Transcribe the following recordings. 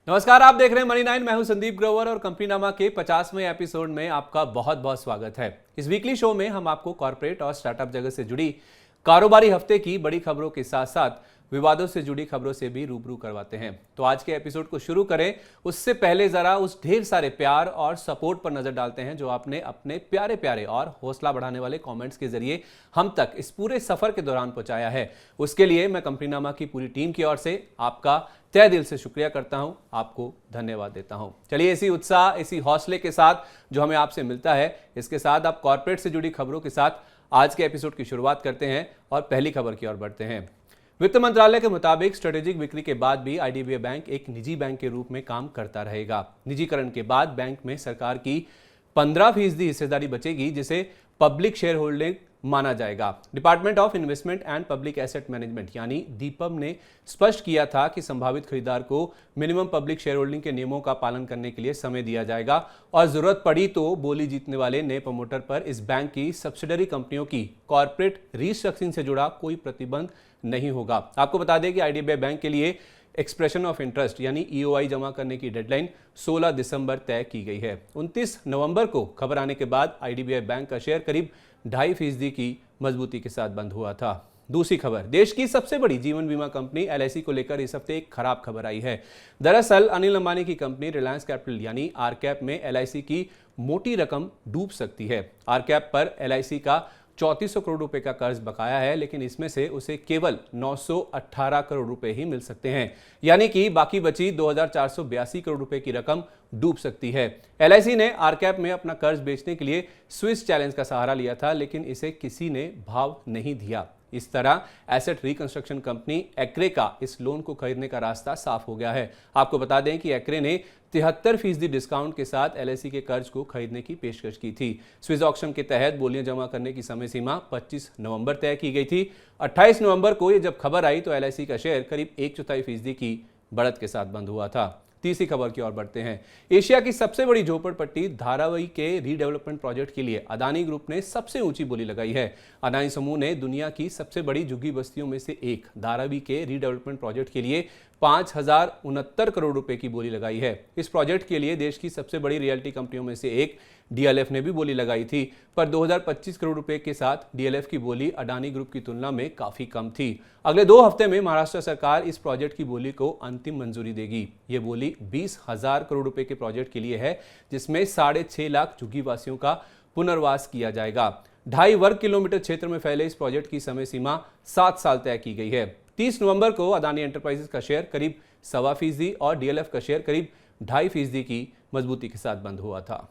नमस्कार, आप देख रहे हैं मनी 9। मैं हूं संदीप ग्रोवर और कंपनी नामा के 50वें एपिसोड में आपका बहुत बहुत स्वागत है। इस वीकली शो में हम आपको कॉर्पोरेट और स्टार्टअप जगत से जुड़ी कारोबारी हफ्ते की बड़ी खबरों के साथ साथ विवादों से जुड़ी खबरों से भी रूबरू करवाते हैं। तो आज के एपिसोड को शुरू करें उससे पहले जरा उस ढेर सारे प्यार और सपोर्ट पर नजर डालते हैं जो आपने अपने प्यारे प्यारे और हौसला बढ़ाने वाले कमेंट्स के जरिए हम तक इस पूरे सफर के दौरान पहुंचाया है। उसके लिए मैं कंपनी नामा की पूरी टीम की ओर से आपका तहे दिल से शुक्रिया करता हूं, आपको धन्यवाद देता हूं। चलिए इसी उत्साह, इसी हौसले के साथ जो हमें आपसे मिलता है, इसके साथ आप कॉर्पोरेट से जुड़ी खबरों के साथ आज के एपिसोड की शुरुआत करते हैं और पहली खबर की ओर बढ़ते हैं। वित्त मंत्रालय के मुताबिक स्ट्रेटेजिक बिक्री के बाद भी आईडीबीआई बैंक एक निजी बैंक के रूप में काम करता रहेगा। निजीकरण के बाद बैंक में सरकार की 15% हिस्सेदारी बचेगी, जिसे पब्लिक शेयर होल्डिंग माना जाएगा। Department of investment and public asset management यानी डीपम ने स्पष्ट किया था कि संभावित खरीदार को मिनिमम पब्लिक शेयर होल्डिंग के नियमों का पालन करने के लिए समय दिया जाएगा और जरूरत पड़ी तो बोली जीतने वाले नए प्रमोटर पर इस बैंक की सब्सिडरी कंपनियों की कॉर्पोरेट रीस्ट्रक्चरिंग से जुड़ा कोई प्रतिबंध नहीं होगा। आपको बता दें कि आईडीबीआई बैंक के लिए एक्सप्रेशन ऑफ इंटरेस्ट यानी ईओआई जमा करने की डेडलाइन 16 दिसंबर तय की गई है। 29 नवंबर को खबर आने के बाद आईडीबीआई बैंक का शेयर करीब 2.5% की मजबूती के साथ बंद हुआ था। दूसरी खबर, देश की सबसे बड़ी जीवन बीमा कंपनी एलआईसी को लेकर इस हफ्ते एक खराब खबर आई है। दरअसल अनिल अंबानी की कंपनी रिलायंस कैपिटल यानी आरकैप में एलआईसी की मोटी रकम डूब सकती है। आरकैप पर एलआईसी का 3400 करोड़ रुपए का कर्ज बकाया है, लेकिन इसमें से उसे केवल 918 करोड़ रुपए ही मिल सकते हैं, यानी कि बाकी बची 2482 करोड़ रुपए की रकम डूब सकती है। एलआईसी ने आरकैप में अपना कर्ज बेचने के लिए स्विस चैलेंज का सहारा लिया था, लेकिन इसे किसी ने भाव नहीं दिया। इस तरह एसेट रिकंस्ट्रक्शन कंपनी एक्रे का इस लोन को खरीदने का रास्ता साफ हो गया है। आपको बता दें कि एक्रे ने 73% डिस्काउंट के साथ एलआईसी के कर्ज को खरीदने की पेशकश की थी। स्विस ऑक्शन के तहत बोलियां जमा करने की समय सीमा 25 नवंबर तय की गई थी। 28 नवंबर को ये जब खबर आई तो एलआईसी का शेयर करीब 1/4% की बढ़त के साथ बंद हुआ था। तीसरी खबर की ओर बढ़ते हैं। एशिया की सबसे बड़ी झोपड़पट्टी धारावी के रीडेवलपमेंट प्रोजेक्ट के लिए अदानी ग्रुप ने सबसे ऊंची बोली लगाई है। अदानी समूह ने दुनिया की सबसे बड़ी झुग्गी बस्तियों में से एक धारावी के रीडेवलपमेंट प्रोजेक्ट के लिए 5069 करोड़ रुपए की बोली लगाई है। इस प्रोजेक्ट के लिए देश की सबसे बड़ी रियल्टी कंपनियों में से एक डीएलएफ ने भी बोली लगाई थी, पर 2025 करोड़ रुपए के साथ डीएलएफ की बोली अडानी ग्रुप की तुलना में काफी कम थी। अगले 2 हफ्ते में महाराष्ट्र सरकार इस प्रोजेक्ट की बोली को अंतिम मंजूरी देगी। ये बोली 20,000 करोड़ रुपए के प्रोजेक्ट के लिए है, जिसमें 6.5 लाख झुग्गी वासियों का पुनर्वास किया जाएगा। 2.5 वर्ग किलोमीटर क्षेत्र में फैले इस प्रोजेक्ट की समय सीमा 7 साल तय की गई है। 30 नवंबर को अदानी एंटरप्राइजेस का शेयर करीब 1.25% और डीएलएफ का शेयर करीब 2.5% की मजबूती के साथ बंद हुआ था।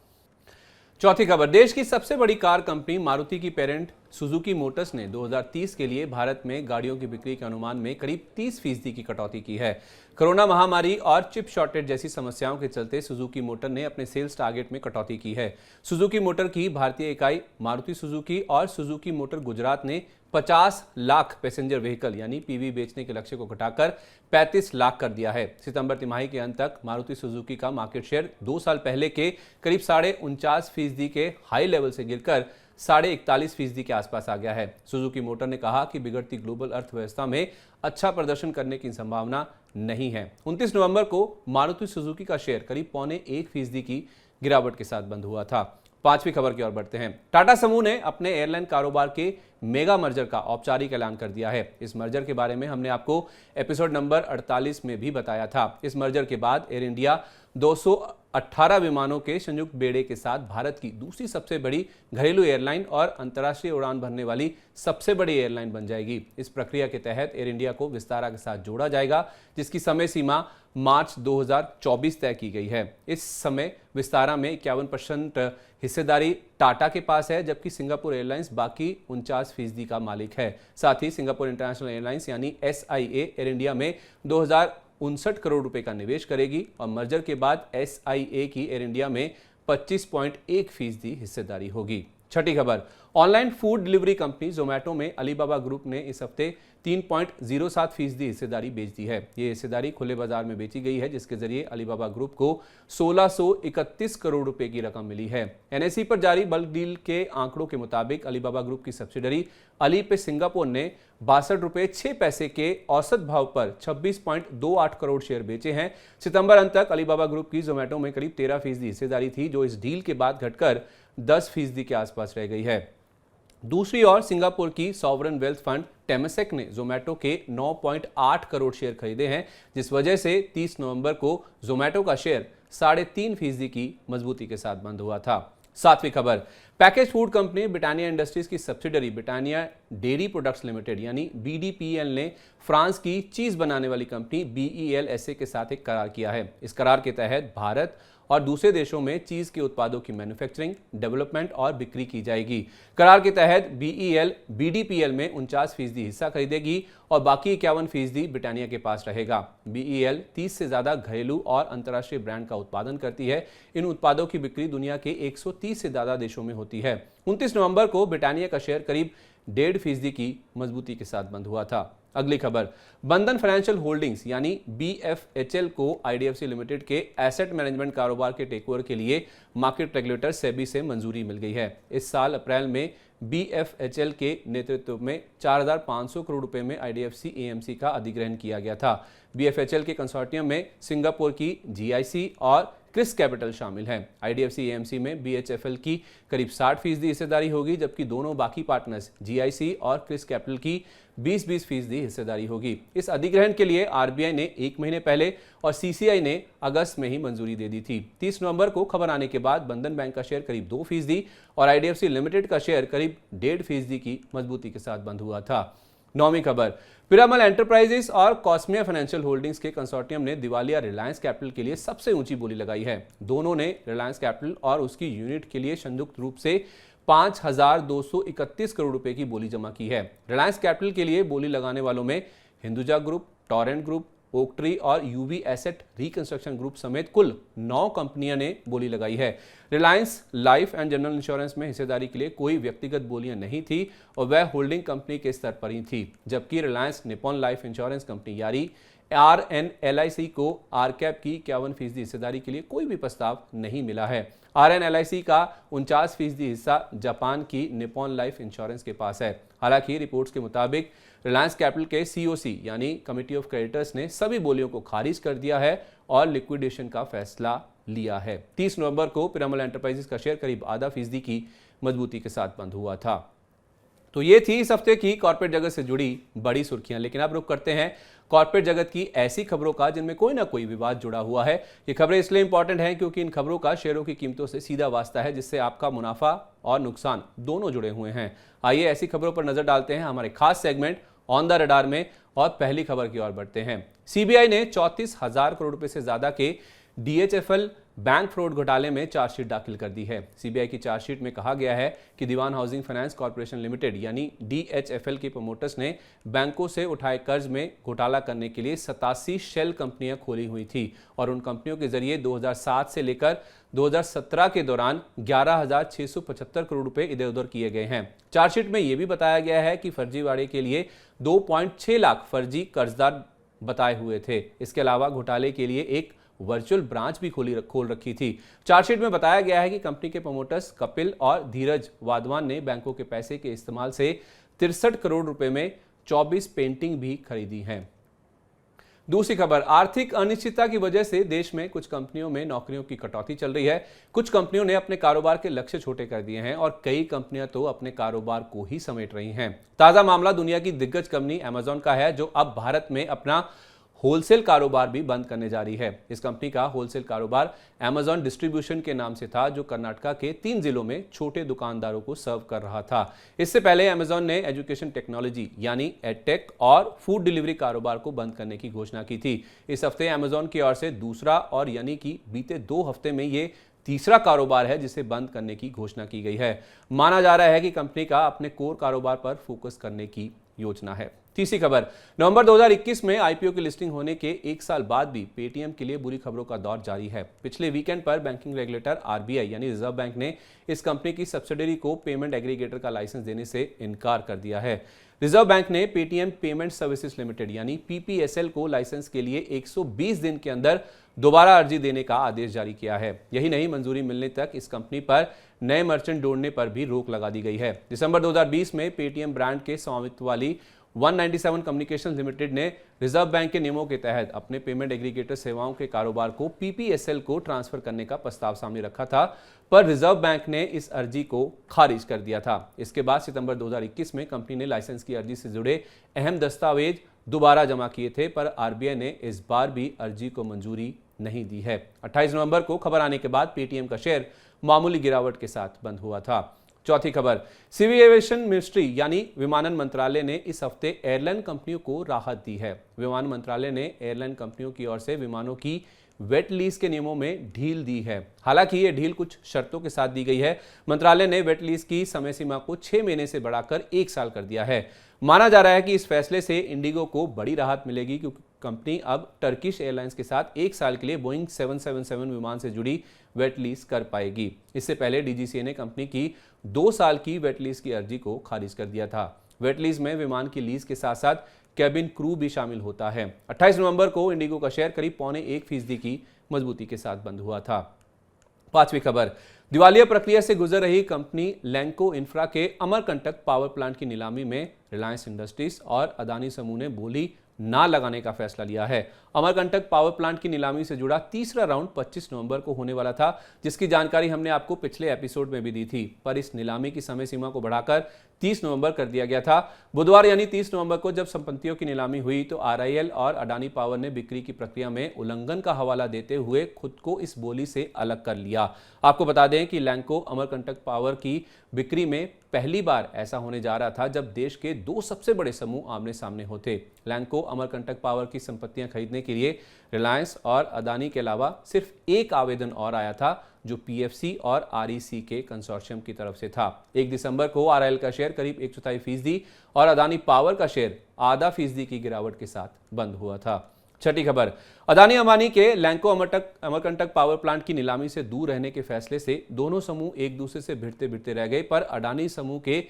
चौथी खबर, देश की सबसे बड़ी कार कंपनी मारुति की पेरेंट सुजुकी मोटर्स ने 2030 के लिए भारत में गाड़ियों की बिक्री के अनुमान में करीब 30% की कटौती की है। कोरोना महामारी और चिप शॉर्टेज जैसी समस्याओं के चलते सुजुकी मोटर ने अपने सेल्स टारगेट में कटौती की है। सुजुकी मोटर की भारतीय इकाई मारुति सुजुकी और सुजुकी मोटर गुजरात ने 50 लाख पैसेंजर व्हीकल यानी पीवी बेचने के लक्ष्य को घटाकर 35 लाख कर दिया है। सितंबर तिमाही के अंत तक मारुति सुजुकी का मार्केट शेयर 2 साल पहले के करीब 49.5% के हाई लेवल से गिरकर 41.5% के आसपास आ गया है। सुजुकी मोटर ने कहा कि बिगड़ती ग्लोबल अर्थव्यवस्था में अच्छा प्रदर्शन करने की संभावना नहीं है। 29 नवंबर को मारुति सुजुकी का शेयर करीब 0.25% की गिरावट के साथ बंद हुआ था। पांचवी खबर की ओर बढ़ते हैं। टाटा समूह ने अपने एयरलाइन कारोबार के मेगा मर्जर का औपचारिक ऐलान कर दिया है। इस मर्जर के बारे में हमने आपको एपिसोड नंबर 48 में भी बताया था। इस मर्जर के बाद एयर इंडिया 218 विमानों के संयुक्त बेड़े के साथ भारत की दूसरी सबसे बड़ी घरेलू एयरलाइन और अंतर्राष्ट्रीय उड़ान भरने वाली सबसे बड़ी एयरलाइन बन जाएगी। इस प्रक्रिया के तहत एयर इंडिया को विस्तारा के साथ जोड़ा जाएगा, जिसकी समय सीमा मार्च 2024 तय की गई है। इस समय विस्तारा में 51% हिस्सेदारी टाटा के पास है, जबकि सिंगापुर एयरलाइंस बाकी 49% का मालिक है। साथ ही सिंगापुर इंटरनेशनल एयरलाइंस यानी एसआईए एयर इंडिया में 2059 करोड़ रुपए का निवेश करेगी और मर्जर के बाद एसआईए की एयर इंडिया में 25.1% हिस्सेदारी होगी। छठी खबर, online food delivery company Zomato में अलीबाबा ग्रुप ने इस हफ्ते 3.07% हिस्सेदारी बेच दी है। ये हिस्सेदारी खुले बाजार में बेची गई है, जिसके जरिए अलीबाबा ग्रुप को 1631 करोड़ रुपए की रकम मिली है। एनएसई पर जारी बल्क डील के आंकड़ों के मुताबिक अलीबाबा ग्रुप की सब्सिडरी अली पे सिंगापुर ने 62 रुपए 6 पैसे के औसत भाव पर 26.28 करोड़ शेयर बेचे हैं। सितंबर अंत तक अलीबाबा ग्रुप की जोमेटो में करीब 13% हिस्सेदारी थी, जो इस डील के बाद घटकर 10% के आसपास रह गई है। दूसरी ओर सिंगापुर की सॉवरन वेल्थ फंड टेमेसेक ने जोमेटो के 9.8 करोड़ शेयर खरीदे हैं, जिस वजह से 30 नवंबर को जोमेटो का शेयर 3.5% की मजबूती के साथ बंद हुआ था। सातवीं खबर, package food company Britannia industries की subsidiary Britannia dairy products limited यानी बीडीपीएल ने फ्रांस की चीज बनाने वाली कंपनी बीईएलएसए के साथ एक करार किया है। इस करार के तहत भारत और दूसरे देशों में चीज के उत्पादों की मैन्युफैक्चरिंग, डेवलपमेंट और बिक्री की जाएगी। करार के तहत बीईएल बीडीपीएल में 49% हिस्सा खरीदेगी और बाकी 51% ब्रिटानिया के पास रहेगा। बीईएल 30 से ज्यादा घरेलू और अंतर्राष्ट्रीय ब्रांड का उत्पादन करती है। इन उत्पादों की बिक्री दुनिया के 130 से ज्यादा देशों में होती है। 29 नवंबर को ब्रिटानिया का शेयर करीब 1.5% की मजबूती के साथ बंद हुआ था। अगली खबर, बंधन फाइनेंशियल होल्डिंग्स यानी बीएफएचएल को आईडीएफसी लिमिटेड के एसेट मैनेजमेंट कारोबार के टेकओवर के लिए मार्केट रेगुलेटर सेबी से मंजूरी मिल गई है। इस साल अप्रैल में बीएफएचएल के नेतृत्व में 4,500 करोड़ रुपए में आईडीएफसी एएमसी का अधिग्रहण किया गया था। बीएफएचएल के कंसोर्टियम में सिंगापुर की जीआईसी और क्रिस कैपिटल शामिल हैं। आईडीएफसी एएमसी में बीएचएफएल की करीब 60% हिस्सेदारी होगी, जबकि दोनों बाकी पार्टनर्स जीआईसी और क्रिस कैपिटल की 20-20% हिस्सेदारी होगी। इस अधिग्रहण के लिए आरबीआई ने 1 महीने पहले और सीसीआई ने अगस्त में ही मंजूरी दे दी थी। 30 नवंबर को खबर आने के बाद बंधन बैंक का शेयर करीब 2% और आईडीएफसी लिमिटेड का शेयर करीब 1.5% की मजबूती के साथ बंद हुआ था। 9वीं खबर, पिरामल एंटरप्राइजेस और कॉस्मिया फाइनेंशियल होल्डिंग्स के कंसोर्टियम ने दिवालिया रिलायंस कैपिटल के लिए सबसे ऊंची बोली लगाई है। दोनों ने रिलायंस कैपिटल और उसकी यूनिट के लिए संयुक्त रूप से 5,231 करोड़ रुपए की बोली जमा की है। रिलायंस कैपिटल के लिए बोली लगाने वालों में हिंदुजा ग्रुप, टॉरेंट ग्रुप, ओकट्री और यूवी एसेट रिकंस्ट्रक्शन ग्रुप समेत कुल 9 कंपनियां ने बोली लगाई है। Reliance life and general insurance में हिस्सेदारी के लिए कोई व्यक्तिगत बोलियां नहीं थी और वह होल्डिंग कंपनी के स्तर पर ही थी, जबकि Reliance Nippon life insurance company यानी आरएनएलआईसी को आरकैप की 51% हिस्सेदारी के लिए कोई भी प्रस्ताव नहीं मिला है। आरएनएलआईसी का 49% हिस्सा जापान की निप्पॉन लाइफ इंश्योरेंस के पास है। हालांकि रिपोर्ट्स के मुताबिक रिलायंस कैपिटल के सीओसी यानी कमिटी ऑफ क्रेडिटर्स ने सभी बोलियों को खारिज कर दिया है और लिक्विडेशन का फैसला लिया है। 30 नवंबर को पिरामल एंटरप्राइजेस का शेयर करीब 0.5% की मजबूती के साथ बंद हुआ था। तो ये थी इस हफ्ते की कॉर्पोरेट जगत से जुड़ी बड़ी सुर्खियां, लेकिन अब रुक करते हैं कॉर्पोरेट जगत की ऐसी खबरों का जिनमें कोई ना कोई विवाद जुड़ा हुआ है। ये खबरें इसलिए इंपॉर्टेंट हैं क्योंकि इन खबरों का शेयरों की कीमतों से सीधा वास्ता है, जिससे आपका मुनाफा और नुकसान दोनों जुड़े हुए हैं। आइए ऐसी खबरों पर नजर डालते हैं हमारे खास सेगमेंट ऑन द रडार में और पहली खबर की ओर बढ़ते हैं। सीबीआई ने 34,000 करोड़ रुपए से ज्यादा के डीएचएफएल बैंक फ्रॉड घोटाले में चार्जशीट दाखिल कर दी है। सीबीआई की चार्जशीट में कहा गया है कि दीवान हाउसिंग फाइनेंस कॉर्पोरेशन लिमिटेड यानी डीएचएफएल के प्रमोटर्स ने बैंकों से उठाए कर्ज में घोटाला करने के लिए 87 शेल कंपनियां खोली हुई थी और उन कंपनियों के जरिए 2007 से लेकर 2017 के दौरान 11,675 करोड़ रुपए इधर उधर किए गए हैं। चार्जशीट में यह भी बताया गया है कि फर्जीवाड़े के लिए 2.6 लाख फर्जी कर्जदार बताए हुए थे। इसके अलावा घोटाले के लिए एक वर्चुअल ब्रांच भी खोल रखी थी। चार्जशीट में बताया गया है कि कंपनी के प्रमोटर्स कपिल और धीरज वाधवान ने बैंकों के पैसे के इस्तेमाल से 63 करोड़ रुपए में 24 पेंटिंग भी खरीदी हैं। दूसरी खबर, आर्थिक अनिश्चितता की वजह से देश में कुछ कंपनियों में नौकरियों की कटौती चल रही है। कुछ कंपनियों ने अपने कारोबार के लक्ष्य छोटे कर दिए हैं और कई कंपनियां तो अपने कारोबार को ही समेट रही हैं। ताजा मामला दुनिया की दिग्गज कंपनी अमेजॉन का है, जो अब भारत में अपना होलसेल कारोबार भी बंद करने जा रही है। इस कंपनी का होलसेल कारोबार अमेजॉन डिस्ट्रीब्यूशन के नाम से था, जो कर्नाटका के 3 जिलों में छोटे दुकानदारों को सर्व कर रहा था। इससे पहले अमेजॉन ने एजुकेशन टेक्नोलॉजी यानी एडटेक और फूड डिलीवरी कारोबार को बंद करने की घोषणा की थी। इस हफ्ते अमेजॉन की ओर से दूसरा और यानी कि बीते 2 हफ्ते में ये तीसरा कारोबार है जिसे बंद करने की घोषणा की गई है। माना जा रहा है कि कंपनी का अपने कोर कारोबार पर फोकस करने की योजना है। तीसरी खबर, नवंबर 2021 में आईपीओ की लिस्टिंग होने के एक साल बाद भी पेटीएम के लिए बुरी खबरों का दौर जारी है। पिछले वीकेंड पर बैंकिंग रेगुलेटर आरबीआई यानी रिजर्व बैंक ने इस कंपनी की सब्सिडरी को पेमेंट एग्रीगेटर का लाइसेंस देने से इनकार कर दिया है। रिजर्व बैंक ने पेटीएम पेमेंट सर्विसेज लिमिटेड यानी पीपीएसएल को लाइसेंस के लिए 120 दिन के अंदर दोबारा अर्जी देने का आदेश जारी किया है। यही नहीं, मंजूरी मिलने तक इस कंपनी पर नए मर्चेंट जोड़ने पर भी रोक लगा दी गई है। दिसंबर 2020 में पेटीएम ब्रांड के स्वामित्व वाली 197 कम्युनिकेशंस लिमिटेड ने रिजर्व बैंक के नियमों के तहत अपने पेमेंट एग्रीगेटर सेवाओं के कारोबार को पीपीएसएल को ट्रांसफर करने का प्रस्ताव सामने रखा था, पर रिजर्व बैंक ने इस अर्जी को खारिज कर दिया था। इसके बाद सितंबर 2021 में कंपनी ने लाइसेंस की अर्जी से जुड़े अहम दस्तावेज दोबारा जमा किए थे, पर आरबीआई ने इस बार भी अर्जी को मंजूरी नहीं दी है। 28 नवंबर को खबर आने के बाद पेटीएम का शेयर मामूली गिरावट के साथ बंद हुआ था। चौथी खबर, सिविल एविएशन मिनिस्ट्री यानी विमानन मंत्रालय ने इस हफ्ते एयरलाइन कंपनियों को राहत दी है। विमान मंत्रालय ने एयरलाइन कंपनियों की ओर से विमानों की वेट लीज के नियमों में ढील दी है। हालांकि ये ढील कुछ शर्तों के साथ दी गई है। मंत्रालय ने वेट लीज की समय सीमा को 6 महीने से बढ़ाकर 1 साल कर दिया है। माना जा रहा है कि इस फैसले से इंडिगो को बड़ी राहत मिलेगी, क्योंकि कंपनी अब टर्किश एयरलाइंस के साथ 1 साल के लिए बोइंग 777 विमान से जुड़ी वेट लीज कर पाएगी। इससे पहले डीजीसीए ने कंपनी की 2 साल की वेट लीज की अर्जी को खारिज कर दिया था। वेट लीज में विमान की लीज के साथ साथ कैबिन क्रू भी शामिल होता है। 28 नवंबर को इंडिगो का शेयर करीब 0.25% की मजबूती के साथ बंद हुआ था। पांचवी खबर, दिवालिया प्रक्रिया से गुजर रही कंपनी लैंको इंफ्रा के अमरकंटक पावर प्लांट की नीलामी में रिलायंस इंडस्ट्रीज और अदानी समूह ने बोली ना लगाने का फैसला लिया है। अमरकंटक पावर प्लांट की नीलामी से जुड़ा तीसरा राउंड 25 नवंबर को होने वाला था, जिसकी जानकारी हमने आपको पिछले एपिसोड में भी दी थी, पर इस नीलामी की समय सीमा को बढ़ाकर 30 नवंबर कर दिया गया था। बुधवार यानी 30 नवंबर को जब संपत्तियों की नीलामी हुई तो आरआईएल और अडानी पावर ने बिक्री की प्रक्रिया में उल्लंघन का हवाला देते हुए खुद को इस बोली से अलग कर लिया। आपको बता दें कि लैंको अमरकंटक पावर की बिक्री में पहली बार ऐसा होने जा रहा था जब देश के 2 सबसे बड़े समूह आमने सामने होते। लैंको अमरकंटक पावर की संपत्तियां खरीदने के लिए रिलायंस और अदानी के अलावा सिर्फ एक आवेदन और आया था, जो पीएफसी और आरईसी के कंसोर्शियम की तरफ से था। 1 दिसंबर को आरआईएल का शेयर करीब 1/4% और अदानी पावर का शेयर आधा फीसदी की गिरावट के साथ बंद हुआ था। छठी खबर, अदानी अंबानी के लैंको अमरकंटक पावर प्लांट की नीलामी से दूर रहने के फैसले से दोनों समूह एक दूसरे से भिड़ते रह गए, पर अडानी समूह के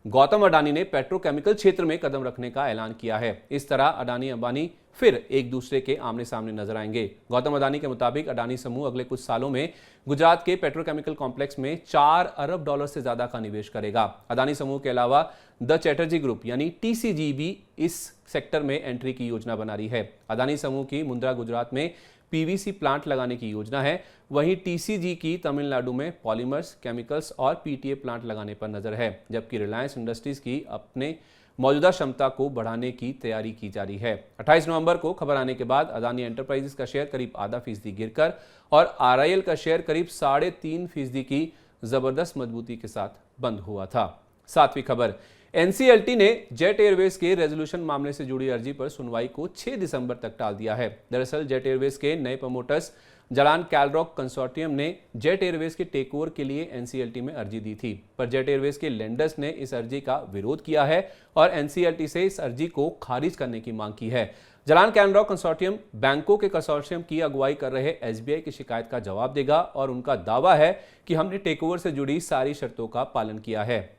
गौतम अडानी ने पेट्रोकेमिकल क्षेत्र में कदम रखने का ऐलान किया है। इस तरह अडानी अंबानी फिर एक दूसरे के आमने सामने नजर आएंगे। गौतम अडानी के मुताबिक अडानी समूह अगले कुछ सालों में गुजरात के पेट्रोकेमिकल कॉम्प्लेक्स में $4 अरब से ज्यादा का निवेश करेगा। अडानी समूह के अलावा द चैटर्जी ग्रुप यानी टीसीजी भी इस सेक्टर में एंट्री की योजना बना रही है। अडानी समूह की मुंद्रा गुजरात में पीवीसी प्लांट लगाने की योजना है, वहीं टीसीजी की तमिलनाडु में पॉलीमर्स, केमिकल्स और पीटीए प्लांट लगाने पर नजर है, जबकि रिलायंस इंडस्ट्रीज की अपने मौजूदा क्षमता को बढ़ाने की तैयारी की जा रही है। 28 नवंबर को खबर आने के बाद अदानी एंटरप्राइजेस का शेयर करीब आधा फीसदी गिरकर और आरआईएल का शेयर करीब 3.5% की जबरदस्त मजबूती के साथ बंद हुआ था। सातवीं खबर, एनसीएलटी ने जेट एयरवेज के रेजोल्यूशन मामले से जुड़ी अर्जी पर सुनवाई को 6 दिसंबर तक टाल दिया है। दरअसल जेट एयरवेज के नए प्रमोटर्स जलान कैलरॉक कंसोर्टियम ने जेट एयरवेज के टेकओवर के लिए एनसीएलटी में अर्जी दी थी, पर जेट एयरवेज के लेंडर्स ने इस अर्जी का विरोध किया है और एनसीएलटी से इस अर्जी को खारिज करने की मांग की है। जलान कैलरॉक कंसोर्टियम बैंकों के कंसोर्टियम की अगुवाई कर रहे एसबीआई की शिकायत का जवाब देगा और उनका दावा है कि हमने टेकओवर से जुड़ी सारी शर्तों का पालन किया है।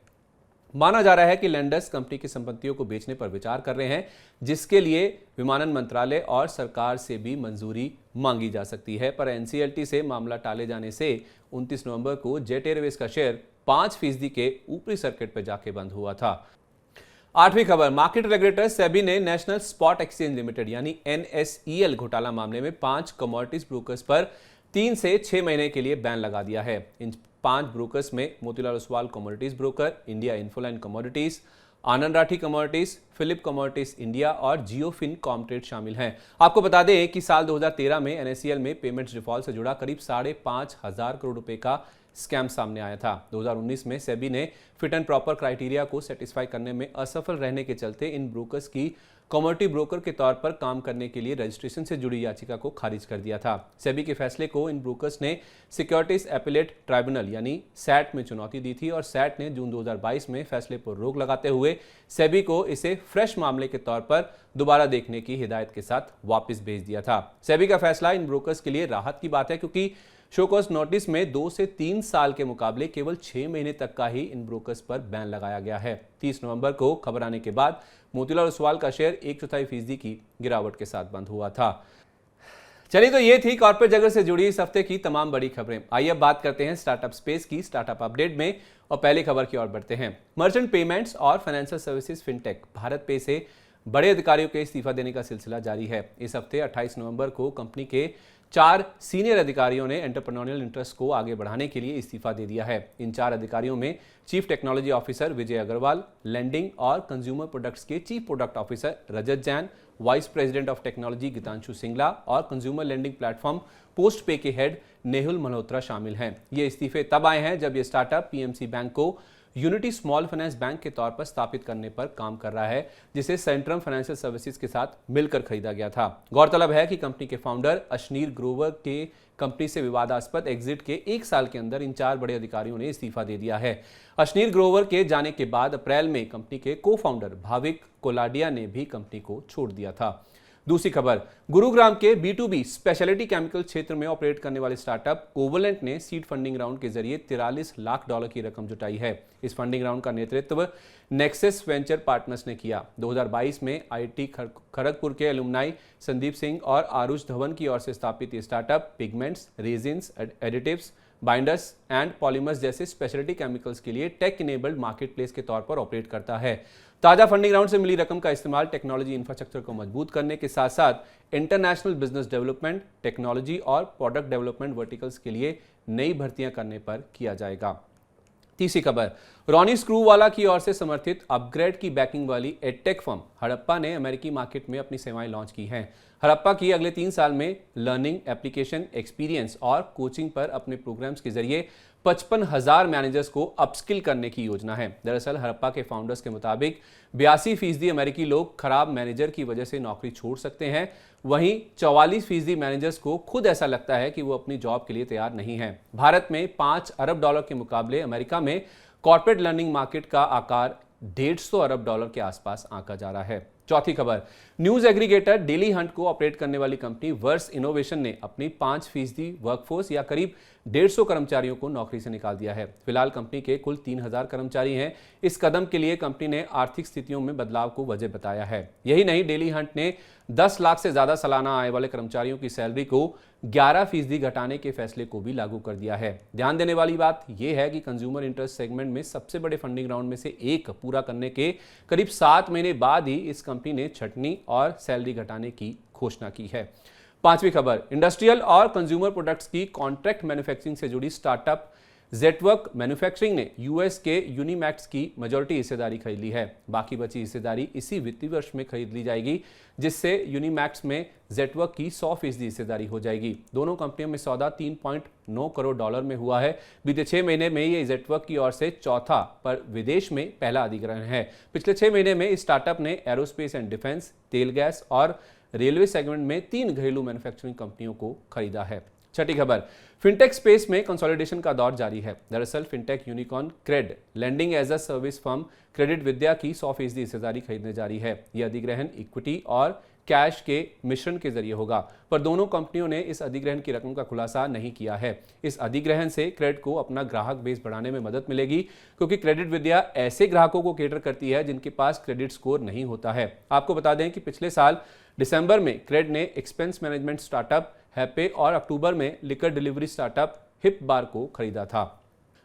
माना जा रहा है कि लेंडर्स कंपनी की संपत्तियों को बेचने पर विचार कर रहे हैं, जिसके लिए विमानन मंत्रालय और सरकार से भी मंजूरी मांगी जा सकती है, पर एनसीएलटी से मामला टाले जाने से 29 नवंबर को जेट एयरवेज का शेयर 5% के ऊपरी सर्किट पर जाके बंद हुआ था। आठवीं खबर, मार्केट रेगुलेटर सेबी ने नेशनल स्पॉट एक्सचेंज लिमिटेड यानी एनएसईएल घोटाला मामले में 5 कमोडिटीज ब्रोकर्स पर 3 से 6 महीने के लिए बैन लगा दिया है। इन 5 ब्रोकर्स में Motilal Oswal commodities broker, India Infoline commodities, Anand Rathi commodities, Phillip commodities India और जियोफिन कॉमट्रेड शामिल हैं। आपको बता दें कि साल 2013 में एनएसईएल में पेमेंट्स डिफॉल्ट से जुड़ा करीब 5,500 करोड़ रुपए का स्कैम सामने आया था। 2019 में सेबी ने फिट एंड प्रॉपर क्राइटेरिया को सेटिस्फाई करने में असफल रहने के चलते इन ब्रोकर्स की कमोडिटी ब्रोकर के तौर पर काम करने के लिए रजिस्ट्रेशन से जुड़ी याचिका को खारिज कर दिया था। सेबी के फैसले को इन ब्रोकर्स ने सिक्योरिटीज एपेलेट ट्राइब्यूनल यानी सैट में चुनौती दी थी और सैट ने जून 2022 में फैसले पर रोक लगाते हुए सेबी को इसे फ्रेश मामले के तौर पर दोबारा देखने की हिदायत के साथ वापस भेज दिया था। सेबी का फैसला इन ब्रोकर्स के लिए राहत की बात है, क्योंकि शो कॉज नोटिस में 2 से 3 साल के मुकाबले केवल 6 महीने तक का ही इन ब्रोकर्स पर बैन लगाया गया है। 30 नवंबर को खबर आने के बाद मोतीलाल ओसवाल का शेयर 1/4% की गिरावट के साथ बंद हुआ था। चलिए, तो ये थी कॉर्पोरेट जगत से जुड़ी इस हफ्ते की तमाम बड़ी खबरें। आइए अब बात करते हैं स्टार्टअप स्पेस की स्टार्टअप अपडेट में और पहली खबर की ओर बढ़ते हैं। मर्चेंट पेमेंट्स और फाइनेंशियल सर्विसेज फिनटेक भारत पे से बड़े अधिकारियों के इस्तीफा देने का सिलसिला जारी है। इस हफ्ते 28 नवंबर को कंपनी के 4 सीनियर अधिकारियों ने एंटरप्रेन्योरियल इंटरेस्ट को आगे बढ़ाने के लिए इस्तीफा दे दिया है। इन 4 अधिकारियों में chief technology officer Vijay Agarwal, lending और कंज्यूमर प्रोडक्ट्स के chief product officer Rajat Jain, vice president of technology Gitanshu Singla और कंज्यूमर लैंडिंग प्लेटफॉर्म पोस्ट पे के हेड नेहुल मल्होत्रा शामिल हैं। ये इस्तीफे तब आए हैं जब ये स्टार्टअप पीएमसी बैंक को यूनिटी स्मॉल फाइनेंस बैंक के तौर पर स्थापित करने पर काम कर रहा है, जिसे सेंट्रम फाइनेंशियल सर्विसेज के साथ मिलकर खरीदा गया था। गौरतलब है कि कंपनी के फाउंडर अशनीर ग्रोवर के कंपनी से विवादास्पद एग्जिट के 1 साल के अंदर इन 4 बड़े अधिकारियों ने इस्तीफा दे दिया है। अशनीर ग्रोवर के जाने के बाद अप्रैल में कंपनी के को फाउंडर भाविक कोलाडिया ने भी कंपनी को छोड़ दिया था। दूसरी खबर, गुरुग्राम के B2B स्पेशलिटी केमिकल क्षेत्र में ऑपरेट करने वाले स्टार्टअप कोवलेंट ने सीड फंडिंग राउंड के जरिए $43 लाख की रकम जुटाई है। इस फंडिंग राउंड का नेतृत्व नेक्सस वेंचर पार्टनर्स ने किया। 2022 में IIT खड़गपुर के एलुमनाई संदीप सिंह और आरुष धवन की ओर से स्थापित ये startup pigments, resins, additives, binders and polymers जैसे स्पेशलिटी केमिकल्स के लिए टेक इनेबल्ड मार्केटप्लेस के तौर पर ऑपरेट करता है। ताजा फंडिंग राउंड से मिली रकम का इस्तेमाल टेक्नोलॉजी इंफ्रास्ट्रक्चर को मजबूत करने के साथ साथ इंटरनेशनल बिजनेस डेवलपमेंट, टेक्नोलॉजी और प्रोडक्ट डेवलपमेंट वर्टिकल्स के लिए नई भर्तियां करने पर किया जाएगा। तीसरी खबर, रॉनी स्क्रूवाला की ओर से समर्थित अपग्रेड की बैकिंग वाली एडटेक फर्म हड़प्पा ने अमेरिकी मार्केट में अपनी सेवाएं लॉन्च की हैं। हड़प्पा की अगले 3 साल में लर्निंग, एप्लीकेशन, एक्सपीरियंस और कोचिंग पर अपने प्रोग्राम्स के जरिए 55,000 मैनेजर्स को अपस्किल करने की योजना है। दरअसल हड़प्पा के फाउंडर्स के मुताबिक 82% अमेरिकी लोग खराब मैनेजर की वजह से नौकरी छोड़ सकते हैं। वहीं 44% मैनेजर्स को खुद ऐसा लगता है कि वो अपनी जॉब के लिए तैयार नहीं है। भारत में $5 अरब के मुकाबले अमेरिका में कॉर्पोरेट लर्निंग मार्केट का आकार $150 अरब के आसपास आंका जा रहा है। चौथी खबर, न्यूज एग्रीगेटर डेली हंट को ऑपरेट करने वाली कंपनी वर्स इनोवेशन ने अपनी 5% वर्कफोर्स या करीब 150 कर्मचारियों को नौकरी से निकाल दिया है। फिलहाल कंपनी के कुल 3,000 कर्मचारी हैं। इस कदम के लिए कंपनी ने आर्थिक स्थितियों में बदलाव को वजह बताया है। यही नहीं, डेली हंट ने 10 लाख से ज्यादा सालाना आय वाले कर्मचारियों की सैलरी को 11% घटाने के फैसले को भी लागू कर दिया है। ध्यान देने वाली बात यह है कि कंज्यूमर इंटरेस्ट सेगमेंट में सबसे बड़े फंडिंग राउंड में से एक पूरा करने के करीब 7 महीने बाद ही इस कंपनी ने छटनी और सैलरी घटाने की घोषणा की है। पांचवी खबर, इंडस्ट्रियल और कंज्यूमर प्रोडक्ट्स की कॉन्ट्रैक्ट मैन्युफैक्चरिंग से जुड़ी स्टार्टअप जेटवर्क मैन्युफैक्चरिंग ने यूएस के यूनिमैक्स की मेजॉरिटी हिस्सेदारी खरीद ली है। बाकी बची हिस्सेदारी इसी वित्तीय वर्ष में खरीद ली जाएगी, जिससे यूनिमैक्स में जेटवर्क की 100% हिस्सेदारी हो जाएगी। दोनों कंपनियों में सौदा $3.9 करोड़ में हुआ है। बीते 6 महीने में ये जेटवर्क की ओर से चौथा पर विदेश में पहला अधिग्रहण है। पिछले 6 महीने में इस स्टार्टअप ने एरोस्पेस एंड डिफेंस, तेल गैस और रेलवे सेगमेंट में 3 घरेलू मैन्युफैक्चरिंग कंपनियों को खरीदा है। छठी खबर, फिनटेक स्पेस में कंसोलिडेशन का दौर जारी है। दरअसल fintech unicorn Cred lending as a service firm Credit Vidya की 100% हिस्सेदारी खरीदने जा रही है। यह अधिग्रहण इक्विटी और कैश के मिश्रण के जरिए होगा, पर दोनों कंपनियों ने इस अधिग्रहण की रकम का खुलासा नहीं किया है। इस अधिग्रहण से क्रेड को अपना ग्राहक बेस बढ़ाने में मदद मिलेगी, क्योंकि क्रेडिट विद्या ऐसे ग्राहकों को केटर करती है जिनके पास क्रेडिट स्कोर नहीं होता है। आपको बता दें कि पिछले साल दिसंबर में क्रेड ने एक्सपेंस मैनेजमेंट स्टार्टअप हैपे और अक्टूबर में लिकर डिलीवरी स्टार्टअप हिप बार को खरीदा था।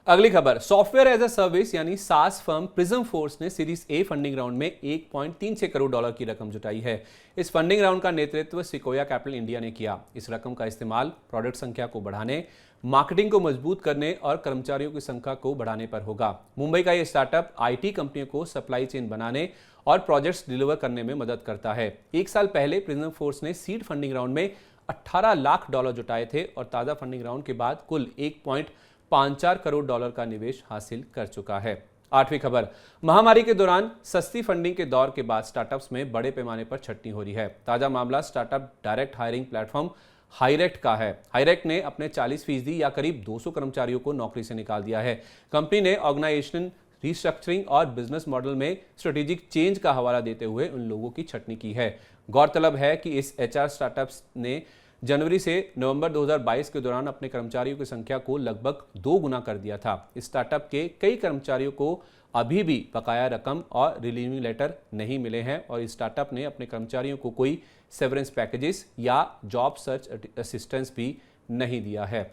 अगली खबर, सॉफ्टवेयर एज अ सर्विस यानी सास फर्म प्रिज्म फोर्स ने सीरीज ए फंडिंग राउंड में $1.36 करोड़ की रकम जुटाई है। इस फंडिंग राउंड का नेतृत्व सिकोया कैपिटल इंडिया ने किया। इस रकम का इस्तेमाल प्रोडक्ट संख्या को बढ़ाने, मार्केटिंग को मजबूत करने और कर्मचारियों की संख्या को बढ़ाने पर होगा। मुंबई का यह स्टार्टअप आईटी कंपनियों को सप्लाई चेन बनाने और प्रोजेक्ट्स डिलीवर करने में मदद करता है। 1 साल पहले प्रिज्म फोर्स ने सीड फंडिंग राउंड में $18 लाख जुटाए थे और ताजा फंडिंग राउंड के बाद कुल $1.54 करोड़ का निवेश हासिल कर चुका है। आठवीं खबर, महामारी के दौरान सस्ती फंडिंग के दौर के बाद स्टार्टअप्स में बड़े पैमाने पर छटनी हो रही है। ताजा मामला स्टार्टअप डायरेक्ट हायरिंग प्लेटफॉर्म हायरेक्ट का है। हायरेक्ट ने अपने 40% या करीब 200 कर्मचारियों को नौकरी से निकाल दिया है। कंपनी ने ऑर्गेनाइजेशन रिस्ट्रक्चरिंग और बिजनेस मॉडल में स्ट्रेटेजिक चेंज का हवाला देते हुए उन लोगों की छटनी की है। गौरतलब है कि इस एचआर स्टार्टअप्स ने जनवरी से नवंबर 2022 के दौरान अपने कर्मचारियों की संख्या को लगभग 2 गुना कर दिया था। स्टार्टअप के कई कर्मचारियों को अभी भी बकाया रकम और रिलीविंग लेटर नहीं मिले हैं और इस स्टार्टअप ने अपने कर्मचारियों को कोई सेवरेंस पैकेजेस या जॉब सर्च असिस्टेंस भी नहीं दिया है।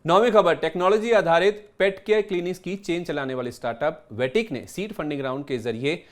नौवीं खबर, टेक्नोलॉजी आधारित पेट केयर क्लिनिक्स की चेन चलाने वाली स्टार्टअप वेटिक ने सीड फंडिंग राउंड के जरिए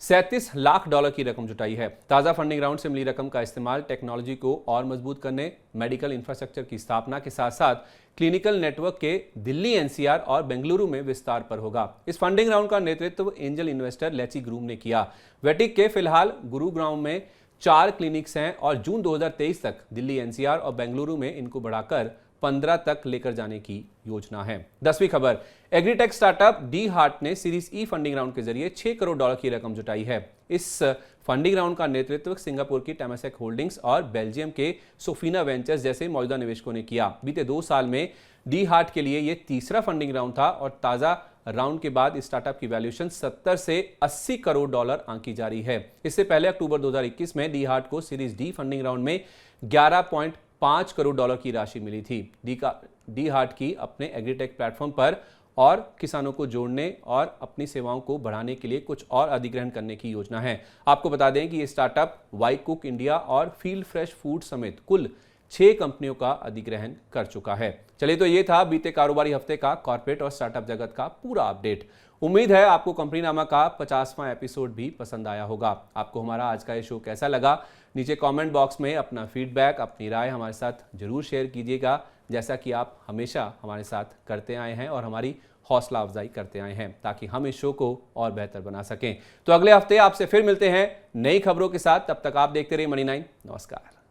$37 लाख की रकम जुटाई है। ताजा फंडिंग राउंड से मिली रकम का इस्तेमाल टेक्नोलॉजी को और मजबूत करने, मेडिकल इंफ्रास्ट्रक्चर की स्थापना के साथ साथ क्लिनिकल नेटवर्क के दिल्ली, एनसीआर और बेंगलुरु में विस्तार पर होगा। इस फंडिंग राउंड का नेतृत्व एंजल इन्वेस्टर लेची ग्रुप ने किया। वेटिक के फिलहाल गुरुग्राम में 4 क्लिनिक्स हैं और जून 2023 तक दिल्ली, एनसीआर और बेंगलुरु में इनको बढ़ाकर 15 तक लेकर जाने की योजना है। 10वीं खबर, एग्रीटेक स्टार्टअप डी हार्ट ने सीरीज ई फंडिंग राउंड के जरिए $6 करोड़ की रकम जुटाई है। इस फंडिंग राउंड का नेतृत्व सिंगापुर की टेमासेक होल्डिंग्स और बेल्जियम के सोफिना वेंचर्स जैसे मौजूदा निवेशकों ने किया। बीते 2 साल में डी हार्ट के लिए यह तीसरा फंडिंग राउंड था और ताजा राउंड के बाद स्टार्टअप की वैल्यूएशन 70 से $80 करोड़ आंकी जा रही है। इससे पहले अक्टूबर 2021 में डी हार्ट को सीरीज डी फंडिंग राउंड में 11.5 करोड़ की राशि मिली थी। डी हार्ट की अपने एग्रीटेक प्लेटफॉर्म पर और किसानों को जोड़ने और अपनी सेवाओं को बढ़ाने के लिए कुछ और अधिग्रहण करने की योजना है। आपको बता दें कि ये स्टार्टअप वाई कुक इंडिया और फील्ड फ्रेश फूड समेत कुल 6 कंपनियों का अधिग्रहण कर चुका है। चलिए, तो ये था बीते कारोबारी हफ्ते का कॉर्पोरेट और स्टार्टअप जगत का पूरा अपडेट। उम्मीद है आपको कंपनीनामा का 50वां एपिसोड भी पसंद आया होगा। आपको हमारा आज का ये शो कैसा लगा? नीचे कमेंट बॉक्स में अपना फीडबैक, अपनी राय हमारे साथ जरूर शेयर कीजिएगा, जैसा कि आप हमेशा हमारे साथ करते आए हैं और हमारी हौसला अफजाई करते आए हैं, ताकि हम इस शो को और बेहतर बना सकें। तो अगले हफ्ते आपसे फिर मिलते हैं नई खबरों के साथ। तब तक आप देखते रहिए मनी 9। नमस्कार।